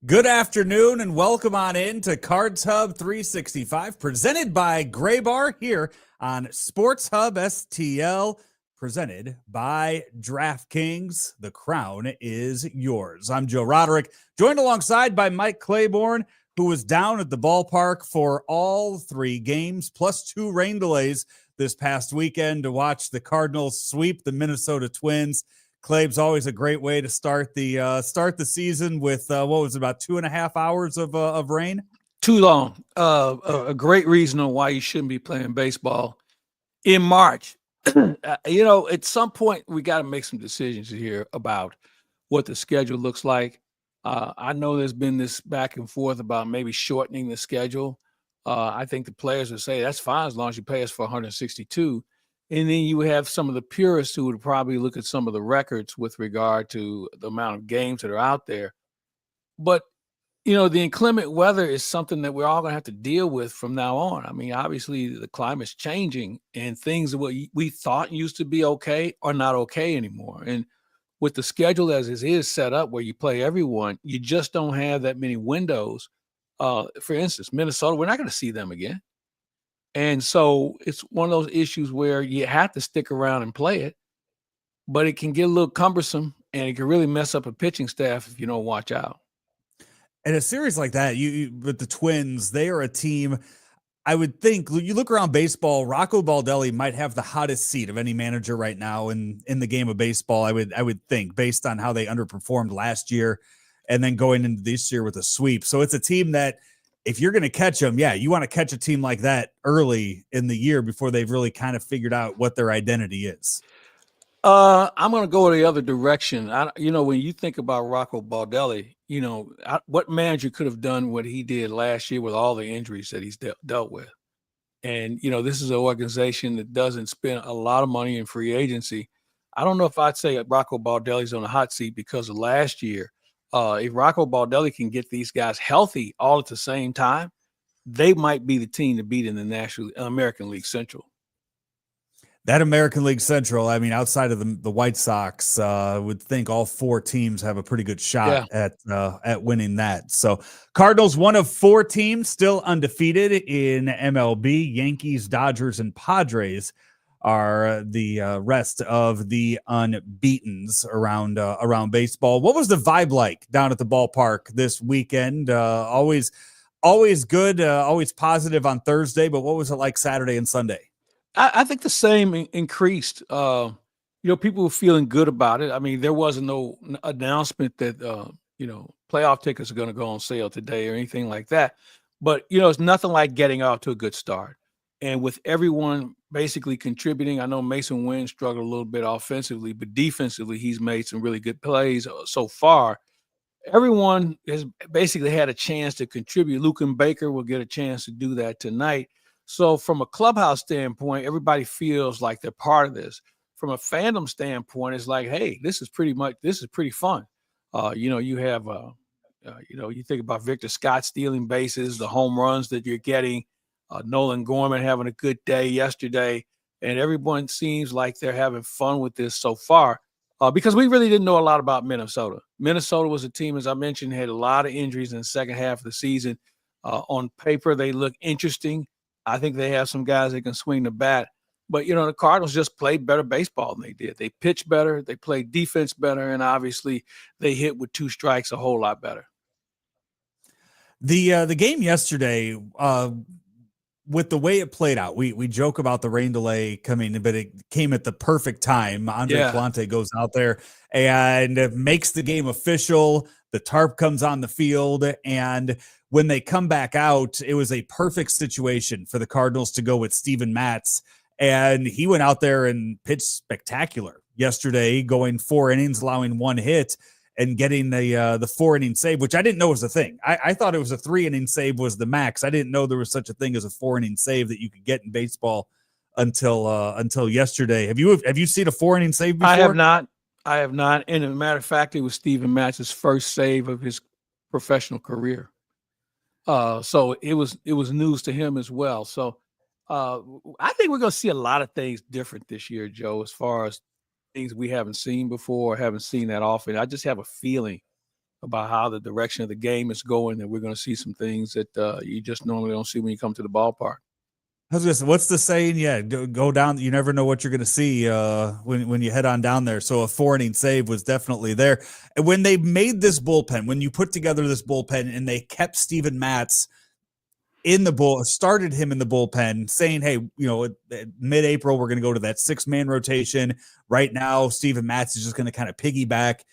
Good afternoon and welcome on in to Cards Hub 365, presented by Gray Bar here on Sports Hub STL, presented by DraftKings. The crown is yours. I'm Joe Roderick, joined alongside by Mike Claiborne, who was down at the ballpark for all three games, plus 2 rain delays this past weekend to watch the Cardinals sweep the Minnesota Twins. Claib's always a great way to start the season with what was it, about 2.5 hours of rain? Too long. A great reason on why you shouldn't be playing baseball in March. At some point we got to make some decisions here about what the schedule looks like. I know there's been this back and forth about maybe shortening the schedule. I think the players would say that's fine as long as you pay us for 162. And then you have some of the purists who would probably look at some of the records with regard to the amount of games that are out there. But, the inclement weather is something that we're all going to have to deal with from now on. I mean, obviously, the climate's changing and things that we thought used to be okay are not okay anymore. And with the schedule as it is set up where you play everyone, you just don't have that many windows. For instance, Minnesota, we're not going to see them again. And so it's one of those issues where you have to stick around and play it, but it can get a little cumbersome and it can really mess up a pitching staff if you don't watch out. In a series like that, you with the Twins, they are a team. I would think you look around baseball, Rocco Baldelli might have the hottest seat of any manager right now in the game of baseball. I would think, based on how they underperformed last year and then going into this year with a sweep. So it's a team that, if you're going to catch them, you want to catch a team like that early in the year before they've really kind of figured out what their identity is. I'm going to go the other direction. When you think about Rocco Baldelli, what manager could have done what he did last year with all the injuries that he's dealt with? And, this is an organization that doesn't spend a lot of money in free agency. I don't know if I'd say Rocco Baldelli's on the hot seat because of last year. If Rocco Baldelli can get these guys healthy all at the same time, they might be the team to beat in the American League Central. That American League Central, I mean, outside of the White Sox, would think all 4 teams have a pretty good shot at winning that. So Cardinals, one of 4 teams still undefeated in MLB. Yankees, Dodgers, and Padres are the rest of the unbeatens around baseball. What was the vibe like down at the ballpark this weekend? Always good, always positive on Thursday, but what was it like Saturday and Sunday? I think the same increased. People were feeling good about it. I mean, there wasn't no announcement that, playoff tickets are going to go on sale today or anything like that. But, it's nothing like getting off to a good start. And with everyone basically contributing, I know Mason Wynn struggled a little bit offensively, but defensively, he's made some really good plays so far. Everyone has basically had a chance to contribute. Luke and Baker will get a chance to do that tonight. So from a clubhouse standpoint, everybody feels like they're part of this. From a fandom standpoint, it's like, hey, this is pretty fun. You have, you think about Victor Scott stealing bases, the home runs that you're getting, Nolan Gorman having a good day yesterday, and everyone seems like they're having fun with this so far because we really didn't know a lot about Minnesota. Minnesota was a team, as I mentioned, had a lot of injuries in the second half of the season. On paper, they look interesting. I think they have some guys that can swing the bat. But, the Cardinals just played better baseball than they did. They pitched better, they played defense better, and obviously they hit with 2 strikes a whole lot better. The game yesterday, with the way it played out, we joke about the rain delay coming, but it came at the perfect time. Andre Clante goes out there and makes the game official. The tarp comes on the field, and when they come back out, it was a perfect situation for the Cardinals to go with Steven Matz, and he went out there and pitched spectacular yesterday, going 4 innings, allowing 1 hit, and getting the 4-inning save, which I didn't know was a thing. I thought it was a 3-inning save was the max. I didn't know there was such a thing as a 4-inning save that you could get in baseball until yesterday. Have you seen a 4-inning save before? I have not. And as a matter of fact, it was Steven Matz's first save of his professional career. So it was news to him as well. So I think we're going to see a lot of things different this year, Joe, as far as things we haven't seen before, haven't seen that often. I just have a feeling about how the direction of the game is going, that we're going to see some things that you just normally don't see when you come to the ballpark. I was gonna say, what's the saying? Yeah, go down. You never know what you're gonna see when you head on down there. So a 4-inning save was definitely there. And when they made this bullpen, when you put together this bullpen, and they kept Steven Matz in the started him in the bullpen, saying, "Hey, mid-April we're gonna go to that 6-man rotation. Right now, Steven Matz is just gonna kind of piggyback."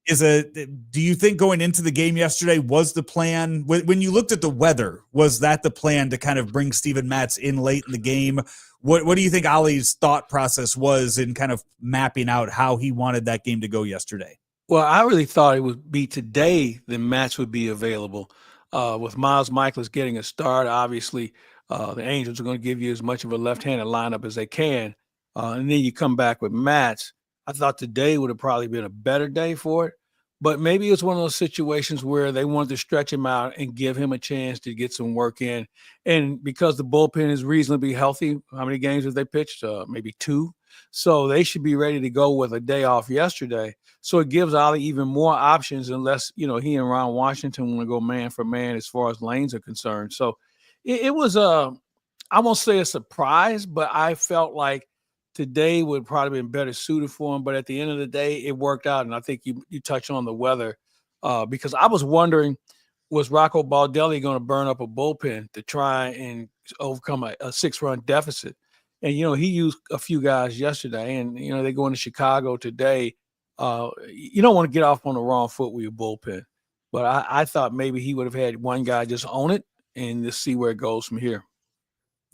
Do you think going into the game yesterday was the plan? When you looked at the weather, was that the plan to kind of bring Steven Matz in late in the game? What do you think Ollie's thought process was in kind of mapping out how he wanted that game to go yesterday? Well, I really thought it would be today the Matz would be available. With Miles Michaelis getting a start, obviously the Angels are going to give you as much of a left-handed lineup as they can. And then you come back with Matz. I thought today would have probably been a better day for it, but maybe it's one of those situations where they wanted to stretch him out and give him a chance to get some work in. And because the bullpen is reasonably healthy, how many games have they pitched? Maybe 2. So they should be ready to go with a day off yesterday. So it gives Ollie even more options, unless, he and Ron Washington want to go man for man as far as lanes are concerned. So it was I won't say a surprise, but I felt like today would probably been better suited for him. But at the end of the day, it worked out. And I think you touched on the weather because I was wondering, was Rocco Baldelli going to burn up a bullpen to try and overcome a 6-run deficit? And, he used a few guys yesterday, and, they go into Chicago today. You don't want to get off on the wrong foot with your bullpen. But I thought maybe he would have had one guy just own it and just see where it goes from here.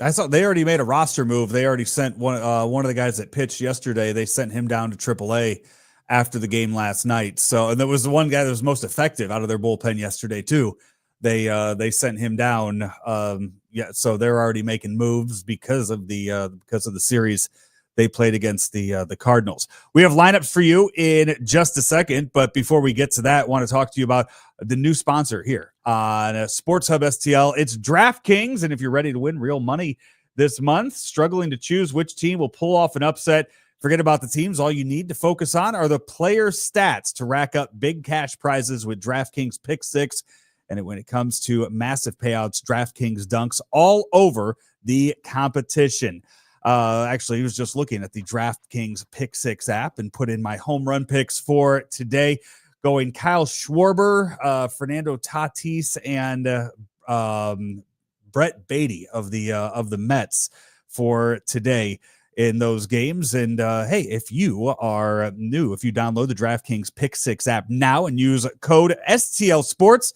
I saw they already made a roster move. They already sent one of the guys that pitched yesterday. They sent him down to AAA after the game last night. So, and there was the one guy that was most effective out of their bullpen yesterday too. They sent him down. So they're already making moves because of the series they played against the Cardinals. We have lineups for you in just a second, but before we get to that, I want to talk to you about the new sponsor here on Sports Hub STL. It's DraftKings, and if you're ready to win real money this month, struggling to choose which team will pull off an upset, forget about the teams. All you need to focus on are the player stats to rack up big cash prizes with DraftKings Pick 6. And when it comes to massive payouts, DraftKings dunks all over the competition. Actually, he was just looking at the DraftKings Pick 6 app and put in my home run picks for today, going Kyle Schwarber, Fernando Tatis, and Brett Beatty of the Mets for today in those games. And hey, if you are new, if you download the DraftKings Pick 6 app now and use code STL Sports,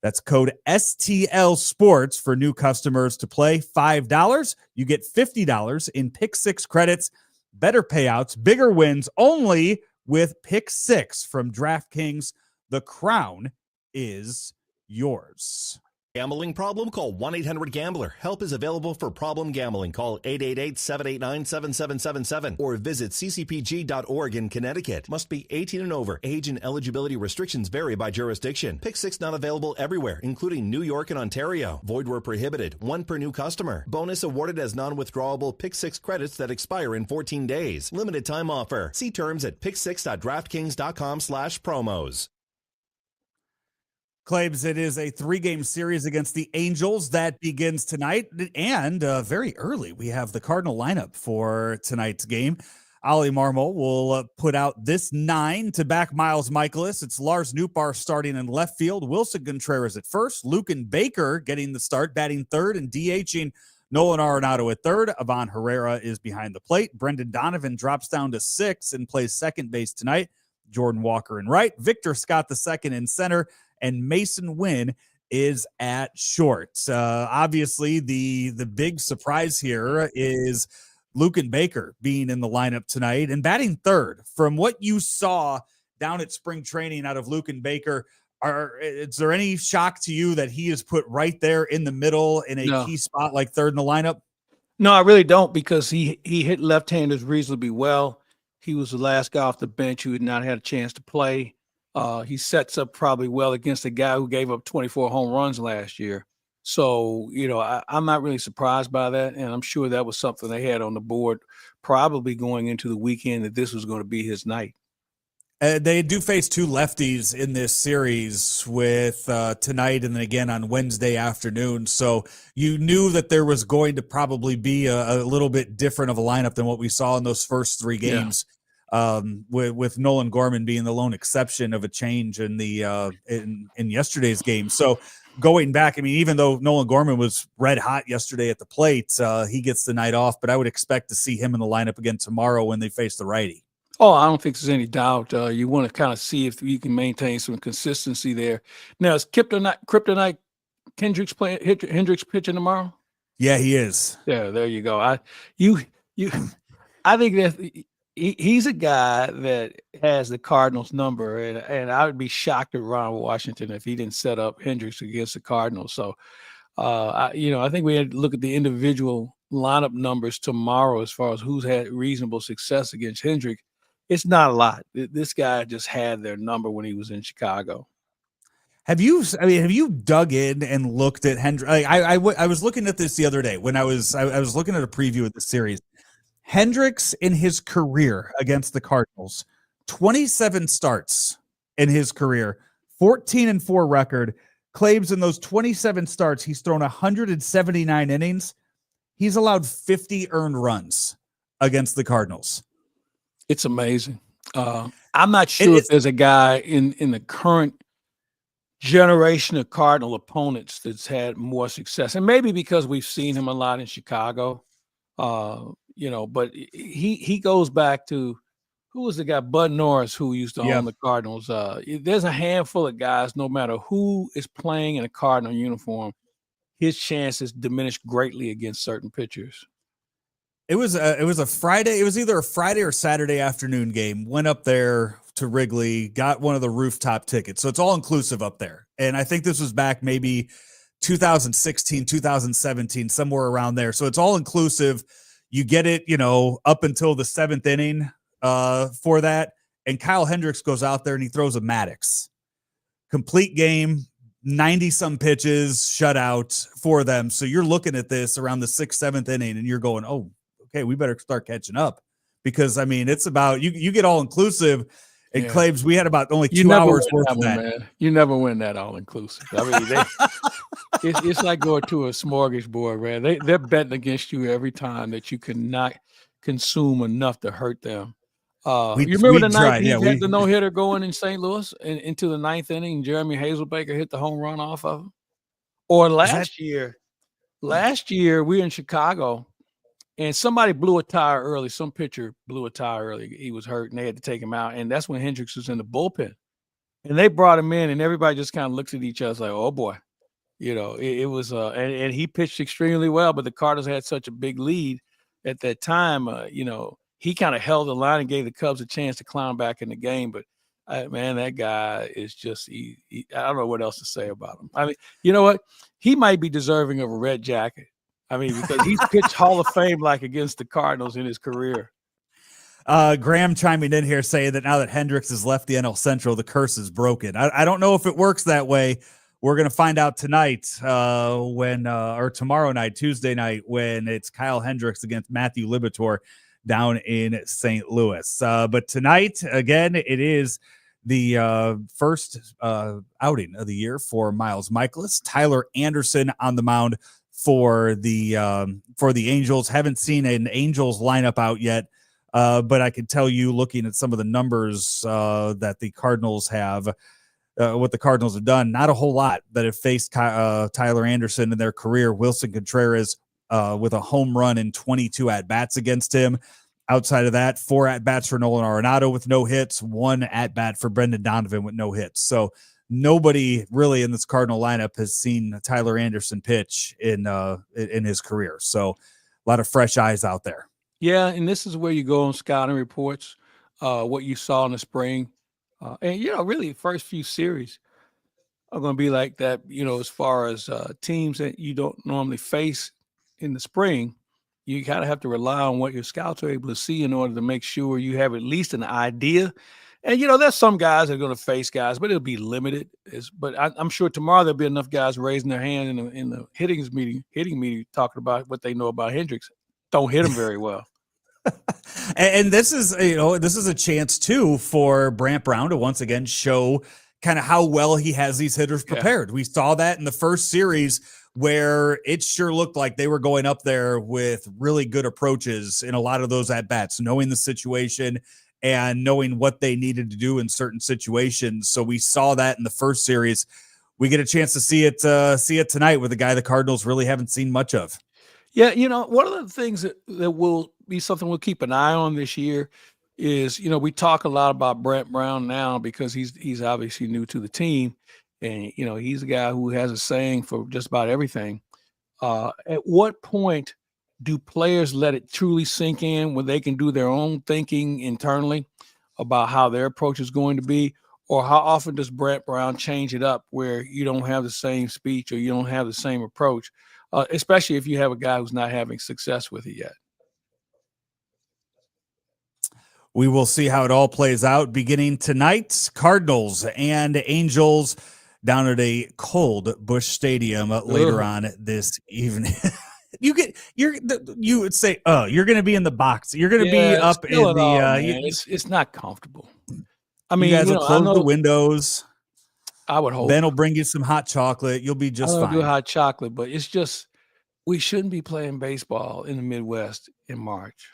that's code STL Sports for new customers to play. $5. You get $50 in Pick 6 credits, better payouts, bigger wins, only with Pick 6 from DraftKings. The crown is yours. Gambling problem? Call 1-800-GAMBLER. Help is available for problem gambling. Call 888-789-7777 or visit ccpg.org in Connecticut. Must be 18 and over. Age and eligibility restrictions vary by jurisdiction. Pick 6 not available everywhere, including New York and Ontario. Void where prohibited. 1 per new customer. Bonus awarded as non-withdrawable Pick 6 credits that expire in 14 days. Limited time offer. See terms at pick6.draftkings.com/promos. Claims it is a 3-game series against the Angels that begins tonight, and very early we have the Cardinal lineup for tonight's game. Ollie Marmol will put out this 9 to back Miles Michaelis. It's Lars Nootbaar starting in left field, Wilson Contreras at first, Luken Baker getting the start, batting third and DHing Nolan Arenado at third. Ivan Herrera is behind the plate. Brendan Donovan drops down to 6 and plays second base tonight. Jordan Walker in right, Victor Scott II in center, and Mason Wynn is at short. Obviously, the big surprise here is Luken Baker being in the lineup tonight and batting third. From what you saw down at spring training out of Luken Baker, is there any shock to you that he is put right there in the middle in a key spot like third in the lineup? No, I really don't, because he hit left-handers reasonably well. He was the last guy off the bench who had not had a chance to play. He sets up probably well against a guy who gave up 24 home runs last year. So, I'm not really surprised by that. And I'm sure that was something they had on the board probably going into the weekend, that this was going to be his night. They do face two lefties in this series with tonight and then again on Wednesday afternoon. So you knew that there was going to probably be a little bit different of a lineup than what we saw in those first three games. Yeah. With Nolan Gorman being the lone exception of a change in the in yesterday's game. So going back, I mean, even though Nolan Gorman was red hot yesterday at the plate, he gets the night off. But I would expect to see him in the lineup again tomorrow when they face the righty. Oh, I don't think there's any doubt. You want to kind of see if you can maintain some consistency there. Now, is Kryptonite Hendricks pitching tomorrow? Yeah, he is. Yeah, there you go. I think that he's a guy that has the Cardinals number, and I would be shocked at Ron Washington if he didn't set up Hendricks against the Cardinals. So, I think we had to look at the individual lineup numbers tomorrow as far as who's had reasonable success against Hendricks. It's not a lot. This guy just had their number when he was in Chicago. Have you dug in and looked at Hendricks? I was looking at this the other day when I was looking at a preview of the series. Hendricks in his career against the Cardinals, 27 starts in his career, 14-4 record. Claibs in those 27 starts, he's thrown 179 innings. He's allowed 50 earned runs against the Cardinals. It's amazing. I'm not sure if there's a guy in the current generation of Cardinal opponents that's had more success, and maybe because we've seen him a lot in Chicago, but he goes back to, who was the guy, Bud Norris, who used to own the Cardinals. There's a handful of guys, no matter who is playing in a Cardinal uniform, his chances diminish greatly against certain pitchers. It was a Friday. It was either a Friday or Saturday afternoon game. Went up there to Wrigley, got one of the rooftop tickets. So it's all inclusive up there. And I think this was back maybe 2016, 2017, somewhere around there. So it's all inclusive. You get it, up until the seventh inning for that. And Kyle Hendricks goes out there and he throws a Maddox. Complete game, 90-some pitches, shutout for them. So you're looking at this around the 6th, 7th inning, and you're going, oh, okay, we better start catching up, because I mean, it's about you get all inclusive. And Claibs, we had about only 2 hours worth of that. Man. You never win that all inclusive. I mean, it's like going to a smorgasbord, man. They're betting against you every time that you cannot consume enough to hurt them. You remember the night he had the no-hitter going in St. Louis into the 9th inning, and Jeremy Hazelbaker hit the home run off of him? Or last year we were in Chicago, and somebody blew a tire early. Some pitcher blew a tire early. He was hurt, and they had to take him out. And that's when Hendricks was in the bullpen. And they brought him in, and everybody just kind of looks at each other like, oh, boy. It was and he pitched extremely well, but the Cardinals had such a big lead at that time. He kind of held the line and gave the Cubs a chance to climb back in the game. But, man, that guy is just I don't know what else to say about him. I mean, you know what? He might be deserving of a red jacket. I mean, because he's pitched Hall of Fame like against the Cardinals in his career. Graham chiming in here saying that now that Hendricks has left the NL Central, the curse is broken. I don't know if it works that way. We're going to find out tonight or tomorrow night, Tuesday night, when it's Kyle Hendricks against Matthew Liberatore down in St. Louis. But tonight, again, it is the first outing of the year for Miles Mikolas. Tyler Anderson on the mound for the Angels. Haven't seen an Angels lineup out yet, but I can tell you, looking at some of the numbers that the Cardinals have, what the Cardinals have done, not a whole lot that have faced Tyler Anderson in their career. Wilson Contreras with a home run in 22 at-bats against him. Outside of that, 4 at-bats for Nolan Arenado with no hits, 1 at-bat for Brendan Donovan with no hits. So nobody really in this Cardinal lineup has seen Tyler Anderson pitch in his career. So a lot of fresh eyes out there. Yeah, and this is where you go on scouting reports, what you saw in the spring. And, really first few series are going to be like that, as far as teams that you don't normally face in the spring. You kind of have to rely on what your scouts are able to see in order to make sure you have at least an idea. And, there's some guys that are going to face guys, but it'll be limited. But I'm sure tomorrow there'll be enough guys raising their hand in the hitting meeting, talking about what they know about Hendricks. Don't hit him very well. And this is, this is a chance too for Brant Brown to once again show kind of how well he has these hitters prepared. We saw that in the first series where it sure looked like they were going up there with really good approaches in a lot of those at bats, knowing the situation and knowing what they needed to do in certain situations. So we saw that in the first series. We get a chance to see it tonight with a guy the Cardinals really haven't seen much of. Yeah, one of the things that will be something we'll keep an eye on this year is, we talk a lot about Brant Brown now because he's obviously new to the team, and he's a guy who has a saying for just about everything. At what point do players let it truly sink in when they can do their own thinking internally about how their approach is going to be? Or how often does Brant Brown change it up where you don't have the same speech or you don't have the same approach, especially if you have a guy who's not having success with it yet? We will see how it all plays out beginning tonight. Cardinals and Angels down at a cold Busch Stadium later on this evening. You would say, you're going to be in the box. You're going to be up in the. It's not comfortable. I mean, you guys will close the windows. I would hope. Ben will bring you some hot chocolate. You'll be just fine. Do hot chocolate, but it's just we shouldn't be playing baseball in the Midwest in March.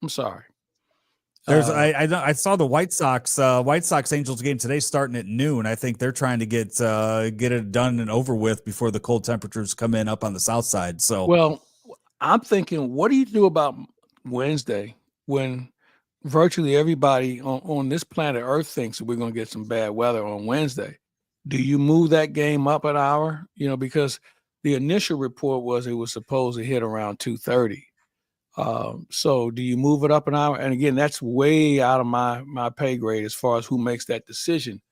I'm sorry. I saw the White Sox Angels game today starting at noon. I think they're trying to get it done and over with before the cold temperatures come in up on the south side. So, well, I'm thinking, what do you do about Wednesday when virtually everybody on this planet Earth thinks that we're going to get some bad weather on Wednesday? Do you move that game up an hour? Because the initial report was it was supposed to hit around 2:30. So do you move it up an hour? And again, that's way out of my pay grade as far as who makes that decision.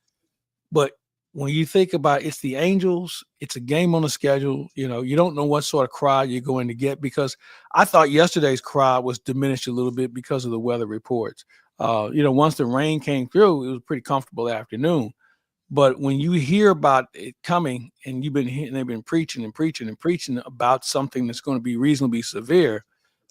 But when you think about it's the Angels, it's a game on the schedule. You don't know what sort of crowd you're going to get, because I thought yesterday's crowd was diminished a little bit because of the weather reports. Once the rain came through, it was a pretty comfortable afternoon. But when you hear about it coming and they've been preaching and preaching and preaching about something that's going to be reasonably severe,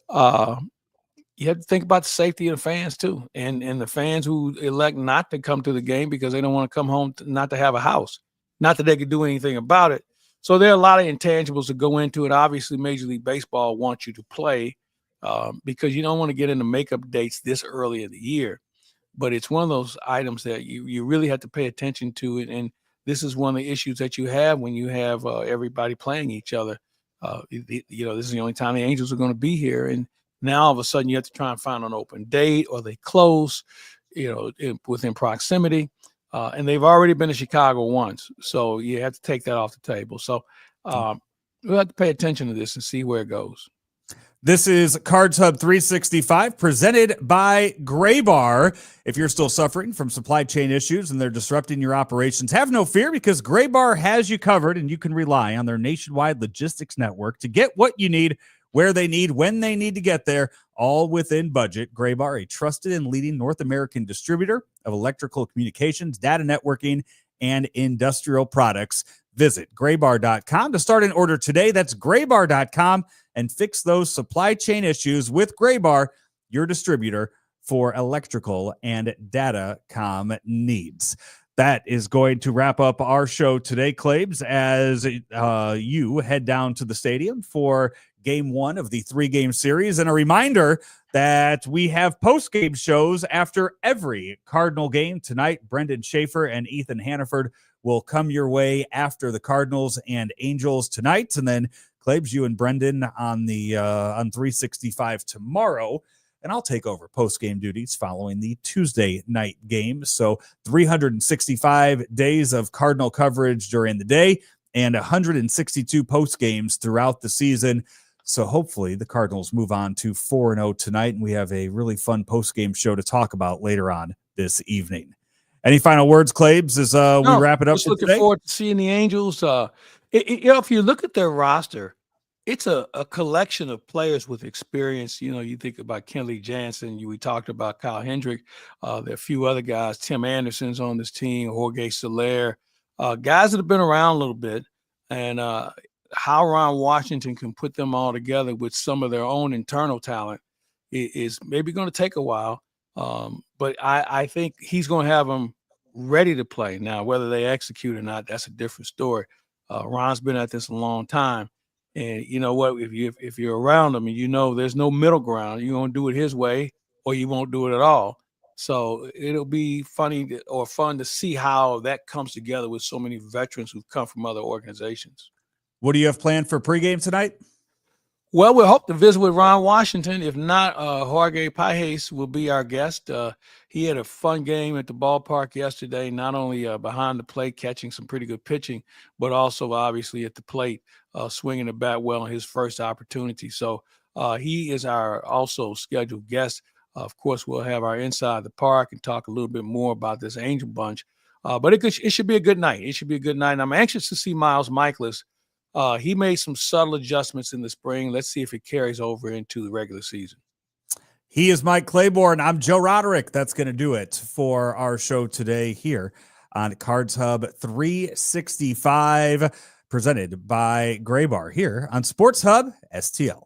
you have to think about the safety of the fans too, and the fans who elect not to come to the game because they don't want to come home not to have a house, not that they could do anything about it. So there are a lot of intangibles that go into it. Obviously, Major League Baseball wants you to play because you don't want to get into makeup dates this early in the year. But it's one of those items that you really have to pay attention to it, and this is one of the issues that you have when you have everybody playing each other. This is the only time the Angels are going to be here, and now all of a sudden you have to try and find an open date, or they close, within proximity, and they've already been to Chicago once, so you have to take that off the table. So we'll have to pay attention to this and see where it goes. This is Cards Hub 365 presented by Gray Bar. If you're still suffering from supply chain issues and they're disrupting your operations, have no fear, because Gray Bar has you covered, and you can rely on their nationwide logistics network to get what you need, where they need, when they need to get there, all within budget. Gray Bar, a trusted and leading North American distributor of electrical communications, data networking, and industrial products. Visit graybar.com to start an order today. That's graybar.com, and fix those supply chain issues with Gray Bar, your distributor for electrical and datacom needs. That is going to wrap up our show today, Claibs, as you head down to the stadium for game one of the 3-game series. And a reminder that we have post-game shows after every Cardinal game. Tonight, Brendan Schaefer and Ethan Hannaford will come your way after the Cardinals and Angels tonight. And then Claibs, you and Brendan on 365 tomorrow. And I'll take over post-game duties following the Tuesday night game. So 365 days of Cardinal coverage during the day and 162 post-games throughout the season. So hopefully the Cardinals move on to 4-0 tonight, and we have a really fun post-game show to talk about later on this evening. Any final words, Claibs, as we wrap it up? Just looking forward to seeing the Angels. If you look at their roster, it's a collection of players with experience. You think about Kenley Jansen. We talked about Kyle Hendricks. There are a few other guys. Tim Anderson's on this team. Jorge Soler. Guys that have been around a little bit. And how Ron Washington can put them all together with some of their own internal talent is maybe going to take a while. But I think he's going to have them ready to play. Now, whether they execute or not, that's a different story. Ron's been at this a long time. And you know what? If you're around him and you know there's no middle ground, you're going to do it his way or you won't do it at all. So it'll be fun to see how that comes together with so many veterans who've come from other organizations. What do you have planned for pregame tonight? Well, we hope to visit with Ron Washington. If not, Jorge Pajes will be our guest. He had a fun game at the ballpark yesterday, not only behind the plate, catching some pretty good pitching, but also obviously at the plate, swinging the bat well in his first opportunity. So he is our also scheduled guest. Of course, we'll have our Inside the Park and talk a little bit more about this Angel Bunch. But it should be a good night. It should be a good night. And I'm anxious to see Miles Michaelis. He made some subtle adjustments in the spring. Let's see if it carries over into the regular season. He is Mike Claiborne. I'm Joe Roderick. That's going to do it for our show today here on Cards Hub 365, presented by Gray Bar here on Sports Hub STL.